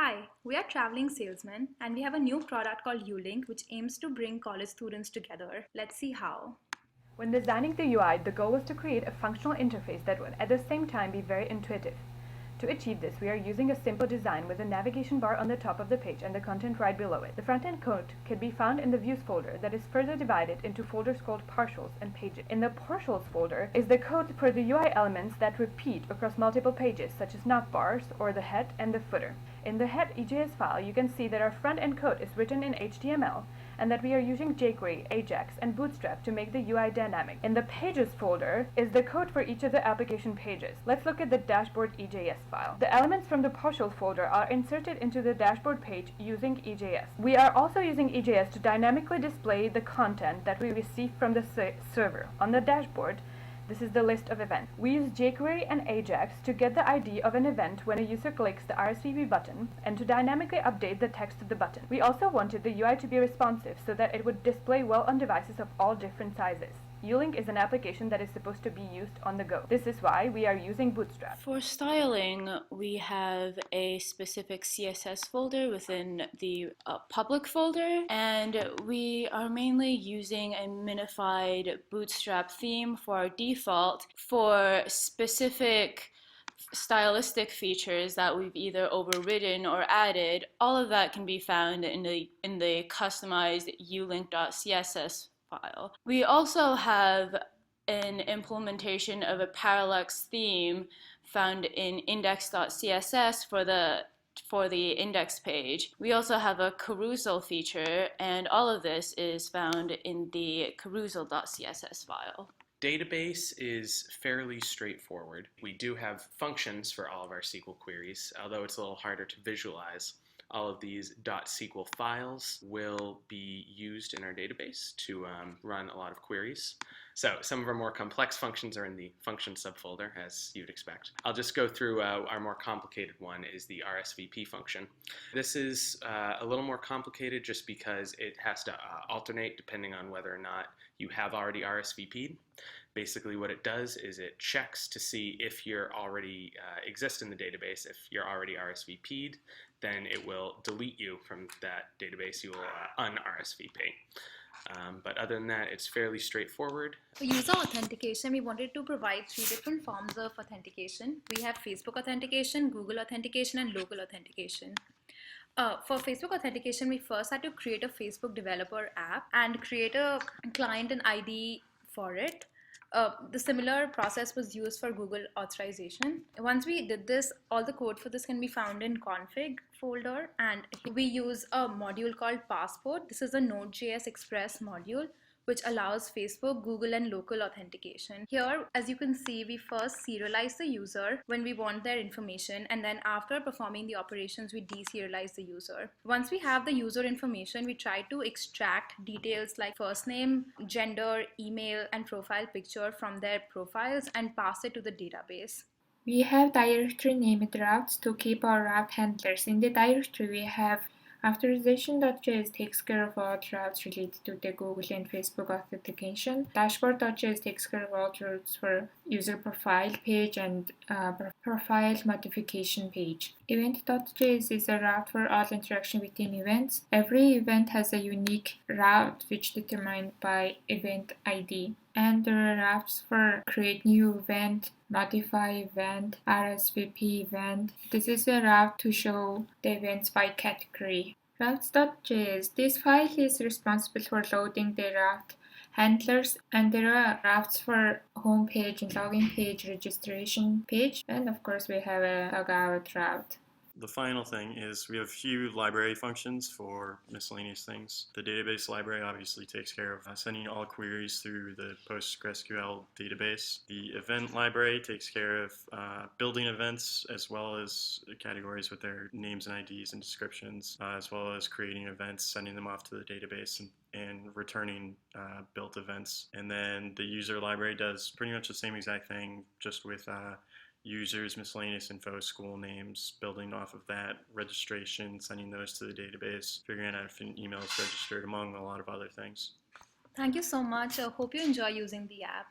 Hi, we are traveling salesmen and we have a new product called ULynk which aims to bring college students together. Let's see how. When designing the UI, the goal was to create a functional interface that would at the same time be very intuitive. To achieve this, we are using a simple design with a navigation bar on the top of the page and the content right below it. The front-end code can be found in the Views folder that is further divided into folders called Partials and Pages. In the Partials folder is the code for the UI elements that repeat across multiple pages, such as navbars or the head and the footer. In the head EJS file, you can see that our front-end code is written in HTML and that we are using jQuery, Ajax, and Bootstrap to make the UI dynamic. In the Pages folder is the code for each of the application pages. Let's look at the dashboard EJS file. The elements from the partial folder are inserted into the dashboard page using EJS. We are also using EJS to dynamically display the content that we receive from the server. On the dashboard, this is the list of events. We use jQuery and Ajax to get the ID of an event when a user clicks the RSVP button and to dynamically update the text of the button. We also wanted the UI to be responsive so that it would display well on devices of all different sizes. ULynk is an application that is supposed to be used on the go. This is why we are using Bootstrap. For styling, we have a specific CSS folder within the public folder, and we are mainly using a minified Bootstrap theme for our default. For specific stylistic features that we've either overridden or added, all of that can be found in the customized ulynk.css file. We also have an implementation of a parallax theme found in index.css for the index page. We also have a carousel feature, and all of this is found in the carousel.css file. Database is fairly straightforward. We do have functions for all of our SQL queries, although it's a little harder to visualize. All of these .SQL files will be used in our database to run a lot of queries. So some of our more complex functions are in the function subfolder, as you'd expect. I'll just go through our more complicated one is the RSVP function. This is a little more complicated just because it has to alternate depending on whether or not you have already RSVP'd. Basically what it does is it checks to see if you're already exist in the database. If you're already RSVP'd, then it will delete you from that database. You will un-RSVP. But other than that, it's fairly straightforward. For user authentication, we wanted to provide 3 different forms of authentication. We have Facebook authentication, Google authentication, and local authentication. For Facebook authentication, we first had to create a Facebook developer app and create a client and ID for it. The similar process was used for Google authorization. Once we did this, all the code for this can be found in config folder, and we use a module called Passport. This is a Node.js Express module which allows Facebook, Google, and local authentication. Here, as you can see, we first serialize the user when we want their information, and then after performing the operations, we deserialize the user. Once we have the user information, we try to extract details like first name, gender, email, and profile picture from their profiles and pass it to the database. We have directory named routes to keep our route handlers. In the directory, we have authorization.js takes care of all routes related to the Google and Facebook authentication. Dashboard.js takes care of all routes for user profile page and profile modification page. Event.js is a route for all interaction within events. Every event has a unique route which is determined by event ID. And there are routes for create new event, modify event, RSVP event. This is a route to show the events by category. Routes.js. This file is responsible for loading the route handlers, and there are routes for home page and login page, registration page, and of course we have a logout route. The final thing is we have a few library functions for miscellaneous things. The database library obviously takes care of sending all queries through the PostgreSQL database. The event library takes care of building events as well as categories with their names and IDs and descriptions, as well as creating events, sending them off to the database, and returning built events. And then the user library does pretty much the same exact thing, just with users, miscellaneous info, school names, building off of that, registration, sending those to the database, figuring out if an email is registered, among a lot of other things. Thank you so much. I hope you enjoy using the app.